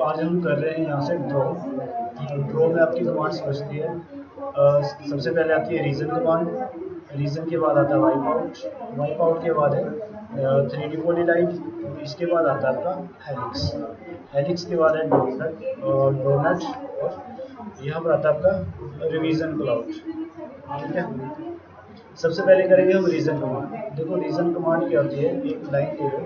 आज हम कर रहे हैं यहाँ से ड्रॉ। ड्रॉ में आपकी कमांड्स बचती है। सबसे पहले आती है रीजन कमांड, रीजन के बाद आता है वाइप आउट, वाइप आउट के बाद है 3D पॉलीलाइन, इसके बाद आता है आपका हेलिक्स, हेलिक्स के बाद है डोनट और डोनट, और यहाँ पर आता है आपका रिवीजन क्लाउड। ठीक है, सबसे पहले करेंगे हम रीजन कमांड। देखो रीजन कमांड क्या होती है, एक लाइन ले लो,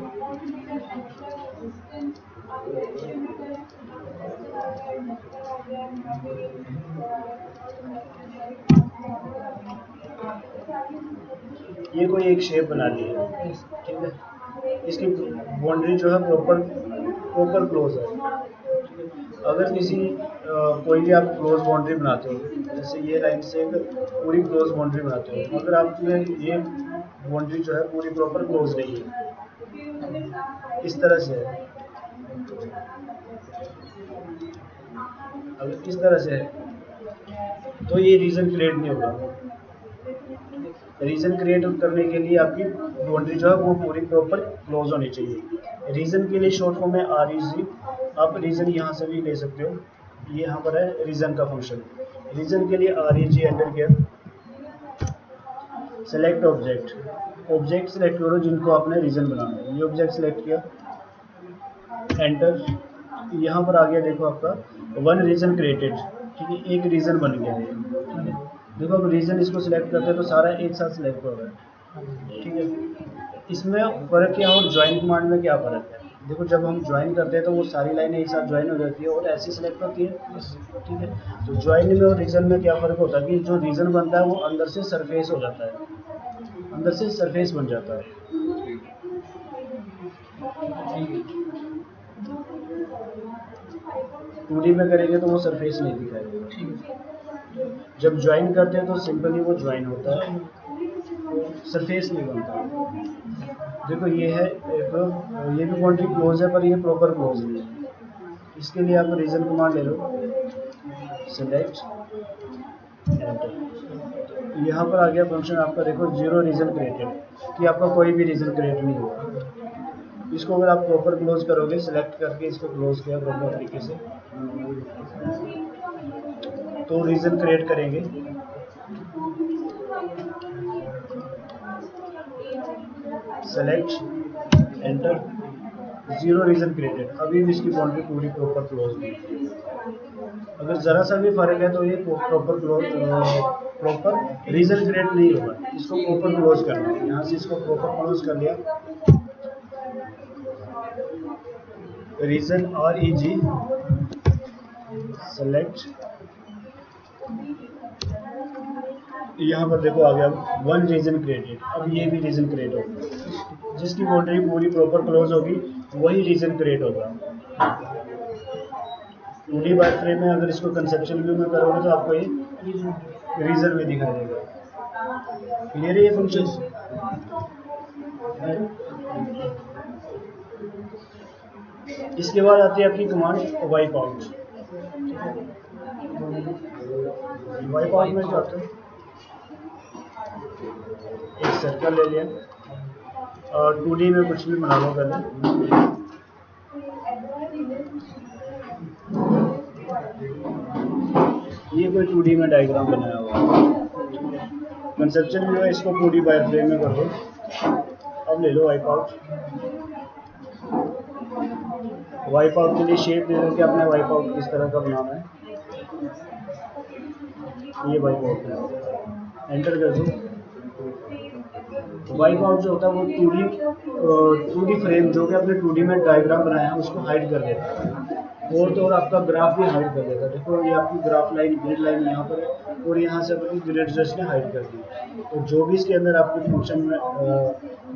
ये कोई एक शेप बना ली है, ठीक है, इसकी बाउंड्री जो है प्रॉपर क्लोज है। अगर किसी कोई भी आप क्लोज बाउंड्री बनाते हो, जैसे ये लाइन से एक पूरी क्लोज बाउंड्री बनाते हो, अगर आपने ये बाउंड्री जो है पूरी प्रॉपर क्लोज नहीं है, इस तरह से है, अगर इस तरह से है तो ये रीजन क्रिएट नहीं होगा। रीजन क्रिएट करने के लिए आपकी बाउंड्री जो है वो पूरी प्रॉपर क्लोज होनी चाहिए। रीजन के लिए शॉर्ट फॉर्म है REG, आप रीजन यहाँ से भी ले सकते हो, ये यहाँ पर है रीजन का फंक्शन। रीजन के लिए REG एंटर किया, सेलेक्ट ऑब्जेक्ट, ऑब्जेक्ट सेलेक्ट करो जिनको आपने रीजन बनाना है, ये ऑब्जेक्ट सेलेक्ट किया, एंटर, यहाँ पर आ गया देखो आपका वन रीजन क्रिएटेड, ठीक है, एक रीजन बन गया है। ठीक है, देखो अब रीजन इसको सिलेक्ट करते हैं तो सारा एक साथ सिलेक्ट हो रहा है। ठीक है, इसमें फ़र्क क्या और ज्वाइन कमांड में क्या फ़र्क है, देखो जब हम ज्वाइन करते हैं तो वो सारी लाइनें एक साथ ज्वाइन हो जाती है और ऐसी सिलेक्ट होती है। ठीक है, तो ज्वाइन में और रीजन में क्या फ़र्क होता है कि जो रीजन बनता है वो अंदर से सरफेस हो जाता है, अंदर से सरफेस बन जाता है। 2D में करेंगे तो वो सरफेस नहीं दिखाएगा, जब ज्वाइन करते हैं तो सिंपली वो ज्वाइन होता है, सरफेस नहीं बनता। देखो ये है एक, ये भी बाउंड्री क्लोज है पर ये प्रॉपर क्लोज नहीं है, इसके लिए आप रीजन कमांड ले लो, सेलेक्ट, एंटर, यहाँ पर आ गया फंक्शन आपका, देखो जीरो रीजन क्रिएटेड, कि आपका कोई भी रीजन क्रिएट नहीं हुआ। इसको अगर आप प्रॉपर क्लोज करोगे, सिलेक्ट करके इसको क्लोज किया प्रॉपर तरीके से, तो रीजन क्रिएट करेंगे। Select, enter, zero region created, अभी भी इसकी बाउंड्री पूरी प्रॉपर क्लोज नहीं। अगर ज़रा सा भी फर्क है तो ये प्रॉपर रीजन क्रिएट नहीं होगा, इसको प्रॉपर क्लोज करना है, यहाँ से इसको प्रॉपर क्लोज कर लिया, रीजन REG, सेलेक्ट, यहाँ पर देखो आ गया वन रीजन क्रिएटेड, अब ये भी रीजन क्रिएट होगा, जिसकी बाउंड्री पूरी प्रॉपर क्लोज होगी वही रीजन क्रिएट होगा। 2D बाय फ्रेम में अगर इसको कंसेप्चुअल व्यू में करोगे तो आपको ये रीजन में दिखाई देगा। क्लियर है ये फंक्शन? इसके बाद आती है आपकी command wipe out. Wipe out में क्या होता है, एक सर्कल ले लिया और 2D में कुछ भी बना लो पहले, ये कोई 2D में डायग्राम बनाया हुआ है, कंसेप्चुअल व्यू है, इसको 2D बाय फ्रेम में कर दो। अब ले लो वाइप आउट, वाइप आउट के लिए शेप दे दो कि आपने वाइप आउट किस तरह का बनाना है, ये वाइप आउट है, एंटर कर दो। वाइप आउट जो होता है वो 2D फ्रेम जो कि आपने 2D में डायग्राम बनाया है उसको हाइड कर देता है, और तो और आपका ग्राफ भी हाइड कर देता है। देखो ये आपकी ग्राफ लाइन, ग्रिड लाइन यहाँ पर है और यहाँ से अपनी ग्रिड जस्ट ने हाइड कर दी, तो जो भी इसके अंदर आपके फंक्शन में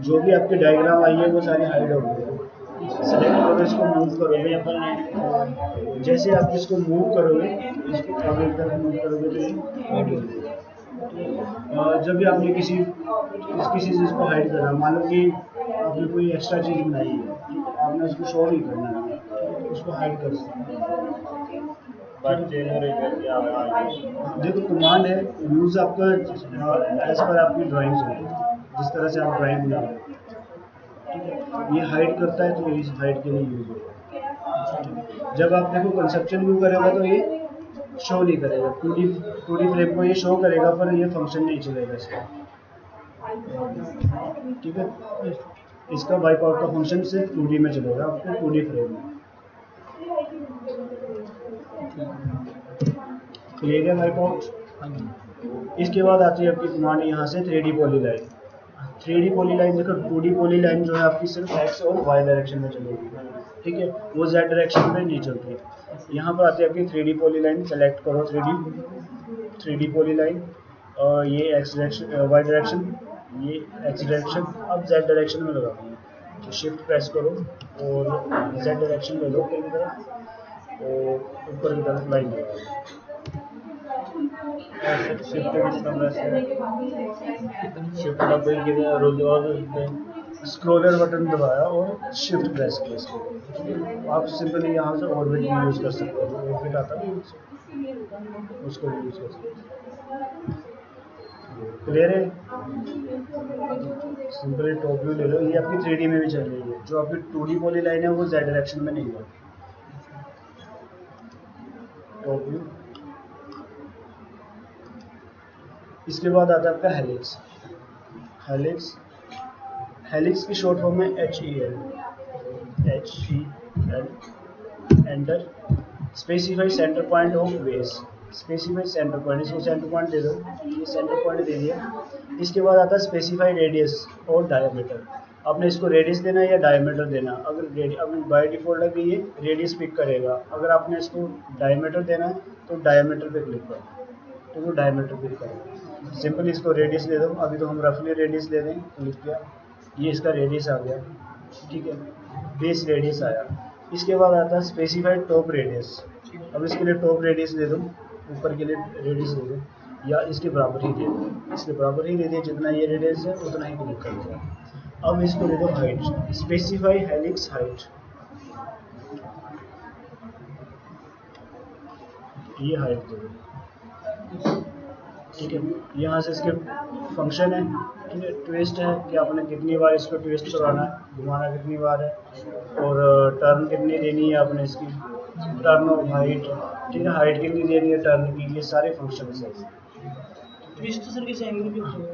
जो भी आपकी डायग्राम आई है वो सारी हाइड हो गई। सेलेक्ट करो, इसको मूव करोगे, जैसे आप इसको मूव करोगे, इसको आगे की तरफ मूव करोगे तो ये हाइड हो जाएगा। जब भी आपने किसी चीज़ को हाइड करना, मान लो कि आपने कोई एक्स्ट्रा चीज़ बनाई है, आपने उसको शो नहीं करना है, उसको हाइड कर सकते हैं। देखो कमांड है, यूज़ आपका एज पर आपकी ड्राइंग होगी, जिस तरह से आप ड्राइंग बना रहे हो। ठीक है, ये हाइड करता है तो ये हाइड के लिए यूज़ होगा। जब आप देखो कंसेप्चुअल व्यू करेगा तो ये शो नहीं करेगा, 2D फ्रेम को ये शो करेगा पर ये फंक्शन नहीं चलेगा इसका। ठीक है, इसका वाइप आउट का फंक्शन सिर्फ 2D में चलेगा, आपको 2D फ्रेम में। क्लियर है वाइप आउट। इसके बाद आती है आपकी कमांड यहाँ से 3D पॉलीलाइन। 3D पॉलीलाइन देखो, 2D पॉलीलाइन जो है आपकी सिर्फ एक्स और वाई डायरेक्शन में चलेगी, ठीक है, वो जेड डायरेक्शन में नहीं चलती। यहाँ पर आती है आपकी 3D पॉलीलाइन, सेलेक्ट करो 3D पॉलीलाइन, और ये एक्स डायरेक्शन, वाई डायरेक्शन, ये एक्स डायरेक्शन, अब जेड डायरेक्शन में लगानी है, तो शिफ्ट प्रेस करो और जेड डायरेक्शन में लो की तरफ और ऊपर की तरफ लाइन लगाओ। स्क्रॉलर बटन दबाया और शिफ्ट प्रेस किया इसको। आप सिंपली यहाँ से ऑर्बिट भी यूज़ कर सकते हो, ऑर्बिट आता है उसको भी यूज़ कर सकते हो। क्लियर है? सिंपली टॉप व्यू ले लो, ये आपकी 3D में भी चल रही है। जो आपकी 2D पॉली लाइन है वो जेड डायरेक्शन में नहीं है। Top view. इसके बाद आता है आपका हेलिक्स। हेलिक्स की शॉर्ट फॉर्म है HEL। Enter. Specify centre point of base. Specify centre point, इसको सेंटर पॉइंट दे दो, ये सेंटर पॉइंट दे दिया। इसके बाद आता है स्पेसिफाई रेडियस और डायमीटर। आपने इसको रेडियस देना है या डायमीटर देना। अगर बाय डिफॉल्ट है कि ये रेडियस पिक करेगा, अगर आपने इसको डायमीटर देना है तो डायमीटर पे क्लिक करो, तो वो डायमीटर पिक करेगा। सिंपल इसको रेडियस दे दो, अभी तो हम रफली रेडियस दे दें, क्लिक किया, ये इसका रेडियस आ गया, ठीक है, बेस रेडियस आया। इसके बाद आता है स्पेसिफाइड टॉप रेडियस। अब इसके लिए टॉप रेडियस दे दो, ऊपर के लिए रेडियस दे दो, या इसके बराबर ही दे दो, इसके बराबर ही दे दिया, जितना ये रेडियस है उतना ही क्लिक कर दो। अब इसको दे दो हाइट, स्पेसिफाई हेलिक्स हाइट, ये हाइट दे दो, ठीक है। यहाँ से इसके फंक्शन है, ठीक है, ट्विस्ट है कि आपने कितनी बार इसको ट्विस्ट करवाना है, घुमाना कितनी बार है, और टर्न कितनी देनी है आपने इसकी, टर्न ऑफ हाइट, ठीक है, हाइट कितनी देनी है टर्न की, ये सारे फंक्शन है। ट्विस्ट सर किस एंगल पे होता है?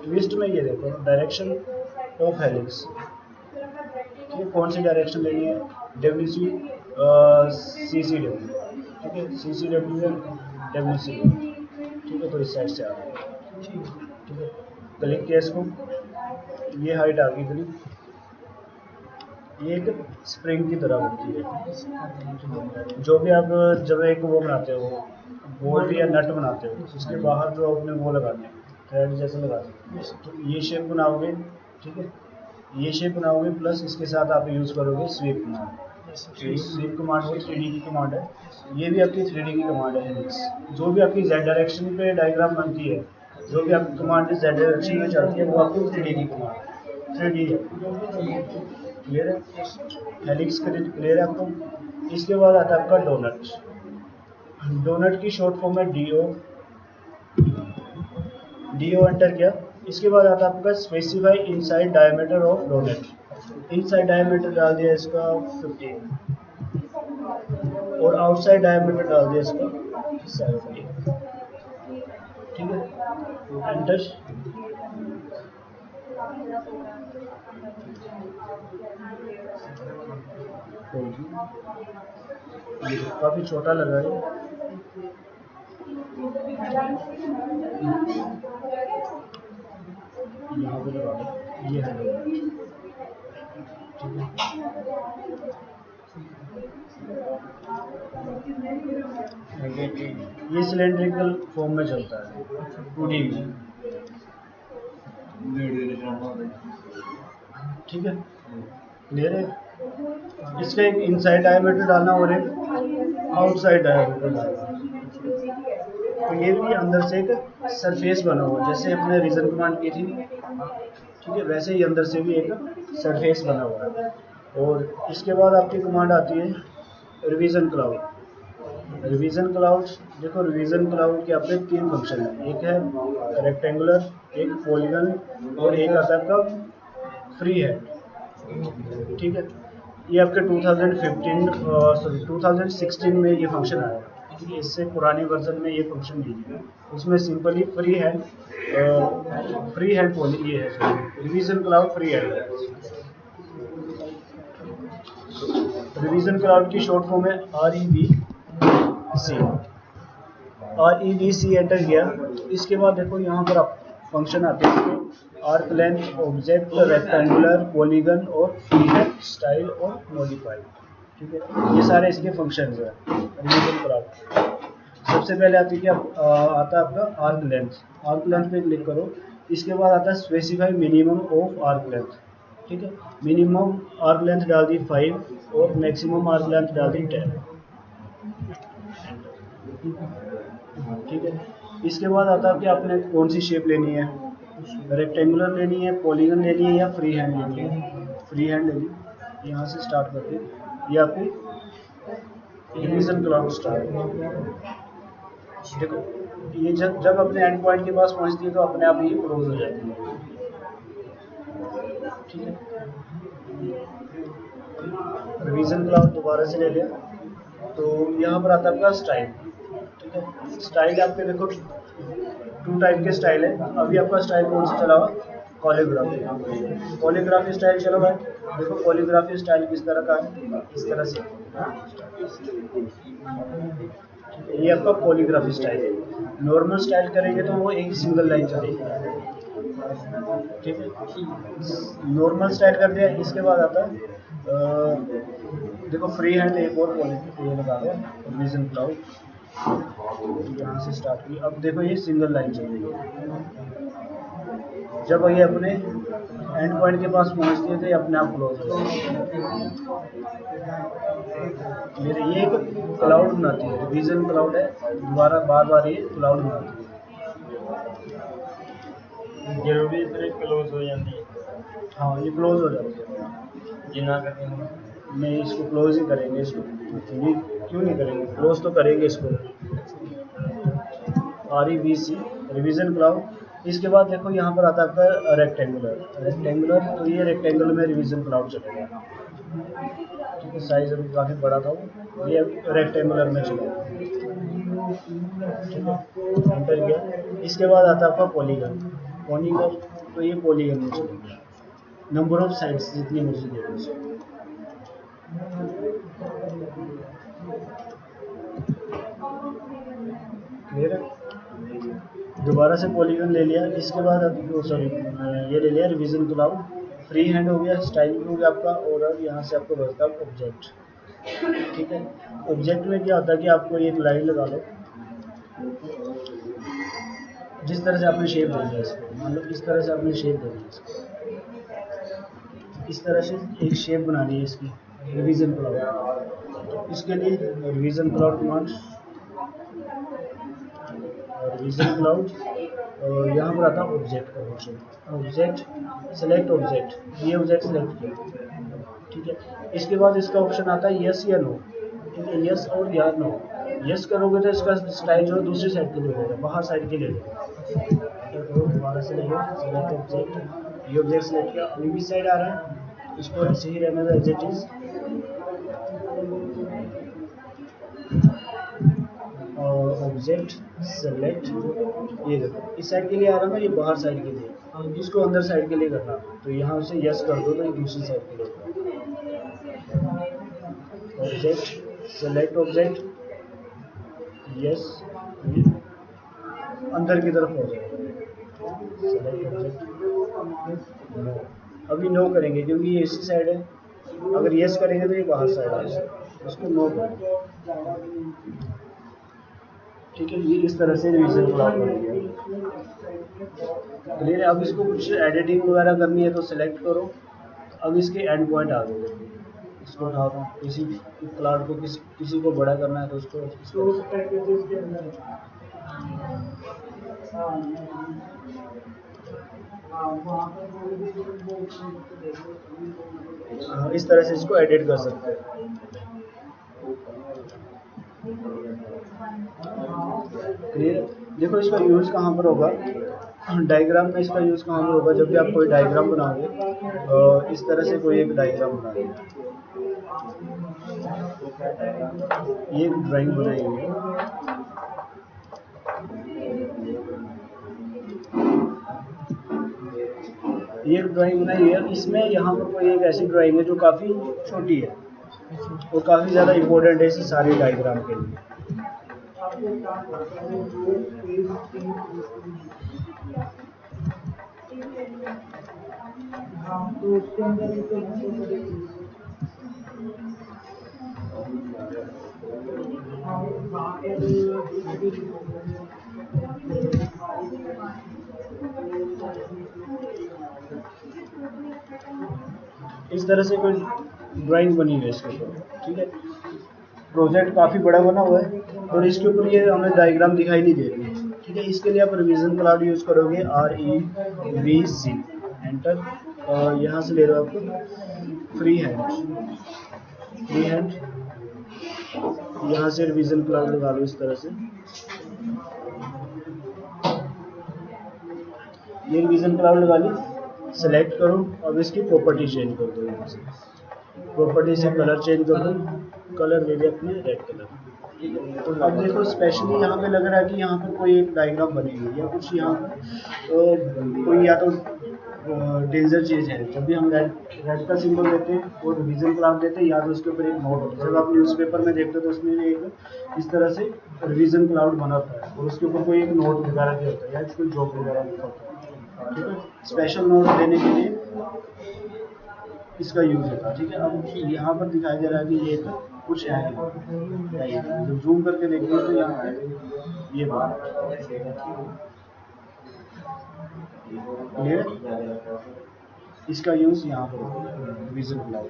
ट्विस्ट में ये देखो डायरेक्शन ऑफ हेलिक्स, ठीक है, कौन सी डायरेक्शन लेनी है, WC CCW, ठीक है, CCW है WC, ठीक है, तो इस साइड से आ गया, ठीक है, क्लिक किया इसको, ये हाइट आ गई इतनी, ये एक स्प्रिंग की तरह होती है। जो भी आप जब एक वो बनाते हो, बोल्ट या नट बनाते हो, उसके बाहर जो आपने वो लगाने थ्रेड जैसे लगाते हो, तो ये शेप बनाओगे, ठीक है, ये शेप बनाओगे, प्लस इसके साथ आप यूज़ करोगे स्वीप कमांड। स्वीप कमांड वो 3D की कमांड है, ये भी आपकी 3D की कमांड है हेलिक्स। जो भी आपकी जेड डायरेक्शन पे डायग्राम बनती है, जो भी आपकी कमांड जेड डायरेक्शन में चलती है, वो आपकी 3D की कमांड है, 3D है। क्लियर है? हेलिक्स क्लियर है आपको? इसके बाद आता है आपका डोनट। डोनट की शॉर्ट फॉर्म है DO। एंटर किया। इसके बाद आता है आपका specify inside diameter of donut. Inside diameter डाल दिया इसका 15 और आउटसाइड डायमीटर डाल दिया इसका 70, ठीक है, एंटर। काफी छोटा लगा है, यहाँ पे लगा दो, ये है, ठीक है, ये सिलेंड्रिकल फॉर्म में चलता है 2D में, ठीक है, क्लियर है? इसका एक इनसाइड डायमीटर डालना और एक आउटसाइड डायमीटर डालना, तो ये भी अंदर से एक सरफेस बना हुआ, जैसे अपने रीजन कमांड की थी, ठीक है, वैसे ही अंदर से भी एक सरफेस बना हुआ है। और इसके बाद आपकी कमांड आती है रिवीजन क्लाउड। रिवीजन क्लाउड देखो, रिवीजन क्लाउड के आपके 3 फंक्शन है, एक है रेक्टेंगुलर, एक पॉलीगन, और एक आता है आपका फ्री हैंड। ठीक है, ये आपके 2016 में ये फंक्शन आया। ठीक है, इससे पुराने वर्जन में ये फंक्शन नहीं है। उसमें सिंपली फ्री हैंड ये है, revision cloud free hand. Revision cloud की शॉर्ट फॉर्म है REVC एंटर किया। इसके बाद देखो यहाँ पर आप फंक्शन आते हैं इसके, arc length, object, rectangular, polygon और फ्री हैंड, स्टाइल और मॉडिफाई। ठीक है, ये सारे इसके फंक्शंस हैं रिवीजन क्लाउड। सबसे पहले आता है आपका आर्क लेंथ। आर्क लेंथ पे क्लिक करो। इसके बाद आता है specify minimum of arc length. ठीक है, मिनिमम आर्क लेंथ डाल दी 5 और मैक्सिमम आर्क लेंथ डाल दी 10। ठीक है, इसके बाद आता है कि आपने कौन सी शेप लेनी है, रेक्टेंगुलर लेनी है, पॉलीगन लेनी है या फ्री हैंड लेनी है। फ्री हैंड लेनी, यहाँ से स्टार्ट करते हैं। ये आपकी रिवीजन क्लाउड स्टार्ट। देखो ये जब अपने एंड पॉइंट के पास पहुंचती है तो अपने आप ये क्लोज हो जाती है। ठीक है, रिवीजन क्लाउड दोबारा से ले लिया तो यहाँ पर आता है आपका स्टाइल। ठीक है, स्टाइल आपके देखो 2 टाइप के स्टाइल है। अभी आपका स्टाइल कौन सा चला हुआ, कॉलीग्राफी स्टाइल चला हुआ है। देखो कॉलीग्राफी स्टाइल किस तरह का है, इस तरह से। ये आपका कॉलीग्राफी स्टाइल है। नॉर्मल स्टाइल करेंगे तो वो एक सिंगल लाइन चलेगी। ठीक है, नॉर्मल स्टाइल कर दिया। इसके बाद आता है देखो फ्री हैंड, एक और ये लगा दो रिवीजन क्लाउड, यहाँ से स्टार्ट की। अब देखो ये सिंगल लाइन चल रही है। जब ये अपने एंड पॉइंट के पास पहुँचती है तो ये अपने आप क्लोज हो जाती है। ये एक क्लाउड बनाती है, रिवीजन क्लाउड है। दोबारा बार बार ये क्लाउड बनाती है। जरूरी तरह क्लोज हो जाती है। हाँ, ये क्लोज हो जाती है। जिना करते हैं नहीं, इसको क्लोज ही करेंगे। इसको ये क्यों नहीं करेंगे, क्लोज तो करेंगे इसको। REVC revision cloud. इसके बाद देखो यहाँ पर आता है आपका रेक्टेंगुलर। तो ये रेक्टेंगुलर में रिवीजन क्लाउड चलेगा। ठीक है, साइज अभी काफ़ी बड़ा था वो, ये रेक्टेंगुलर में चलेगा। ठीक है, एंटर किया। इसके बाद आता है आपका पॉलीगन। तो ये पॉलीगन में चलेगा। नंबर ऑफ साइड्स जितनी मर्जी दे दो। क्लियर है, दोबारा से पॉलीगन ले लिया। इसके बाद ये ले लिया रिवीजन क्लाउड। फ्री हैंड हो गया, स्टाइल हो गया आपका, और अब यहाँ से आपको बचता है ऑब्जेक्ट। ठीक है, ऑब्जेक्ट में क्या होता है कि आपको एक लाइन लगा लो। जिस तरह से आपने शेप देनी है इसको, मतलब इस तरह से आपने शेप देनी है इसको, इस तरह से एक शेप बनानी है इसकी रिवीजन क्लाउड। इसके लिए revision cloud command, revision cloud, यहाँ पर आता है ऑब्जेक्ट का ऑप्शन। ऑब्जेक्ट सेलेक्ट ऑब्जेक्ट, ये ऑब्जेक्ट सेलेक्ट किया। ठीक है, इसके बाद इसका ऑप्शन आता है यस या नो। ठीक है, यस और या नो। यस करोगे तो इसका स्टाइल जो है दूसरी साइड के लिए होगा, बाहर साइड के लिए होगा। दोबारा से लेंगे सेलेक्ट ऑब्जेक्ट, ये ऑब्जेक्ट सेलेक्ट किया। अभी भी साइड आ रहा है, इसको ऐसे ही रहने दो एज इट इज। और ऑब्जेक्ट सेलेक्ट, ये देखो इस साइड के लिए आ रहा है ना, ये बाहर साइड के लिए, इसको अंदर साइड के लिए करना। तो यहाँ से यस कर दो तो ये दूसरी साइड के लिए। ऑब्जेक्ट सेलेक्ट ऑब्जेक्ट, यस, अंदर की तरफ हो जाएगा। Select object, no. अभी नो करेंगे क्योंकि ये इसी साइड है। अगर यस करेंगे तो ये बाहर साइड है, उसको नो करेंगे। ठीक है, ये इस तरह से रिवीजन क्लाउड बन गया। क्लियर है, अब इसको कुछ एडिटिंग वगैरह करनी है तो सिलेक्ट करो। अब इसके एंड पॉइंट आ गए, इसको उठा दो। किसी क्लाउड को किसी को बड़ा करना है तो उसको इस तरह से इसको एडिट कर सकते हैं। क्लियर। देखो इसका यूज़ कहाँ पर होगा, डायग्राम में इसका यूज़ कहाँ पर होगा, जब भी आप कोई डायग्राम बनाओगे, इस तरह से कोई एक डायग्राम बनाओगे, ये एक ड्राइंग बनाई हुई है, ये एक ड्राइंग बनाई है, इसमें यहाँ पर कोई एक ऐसी ड्राइंग है जो काफ़ी छोटी है और काफ़ी ज़्यादा इम्पोर्टेंट है इस सारे डायग्राम के लिए। इस तरह से कोई ड्राइंग बनी हुई है इसके ऊपर, ठीक है। प्रोजेक्ट काफ़ी बड़ा बना हुआ है और इसके ऊपर ये हमें डायग्राम दिखाई नहीं दे रही है, ठीक है। इसके लिए आप रिवीजन क्लाउड यूज़ करोगे, REVC, एंटर। यहाँ से ले लो आपको फ्री हैंड, यहाँ से रिवीजन क्लाउड लगा लो इस तरह से। ये रिवीजन क्लाउड लगा ली, सेलेक्ट करो, अब इसकी प्रॉपर्टी चेंज कर दो, यहाँ से प्रॉपर्टी से कलर चेंज कर दो, कलर ले लिया अपने रेड कलर, ठीक है। तो अब देखो स्पेशली यहाँ पे लग रहा है कि यहाँ पर कोई एक डायग्राम बनी हुई है या कुछ, यहाँ पर कोई या तो डेंजर चीज़ है। जब भी हम रेड का सिंबल देते हैं और रिवीजन क्लाउड देते हैं, या तो उसके ऊपर एक नोट होता है। जब आप न्यूज़पेपर में देखते हो तो उसमें एक इस तरह से रिवीजन क्लाउड बना होता है और उसके ऊपर कोई एक नोट वगैरह भी होता है या कोई जॉब वगैरह लिखा होता है, ठीक है। स्पेशल नोट देने के लिए इसका यूज होता है, ठीक है। अब यहाँ पर दिखाई दे रहा है कि ये कुछ है नहीं, जब जूम करके देखते हैं तो यहाँ पे ये बात क्लियर। इसका यूज यहाँ पर होता है विजन क्लाउड।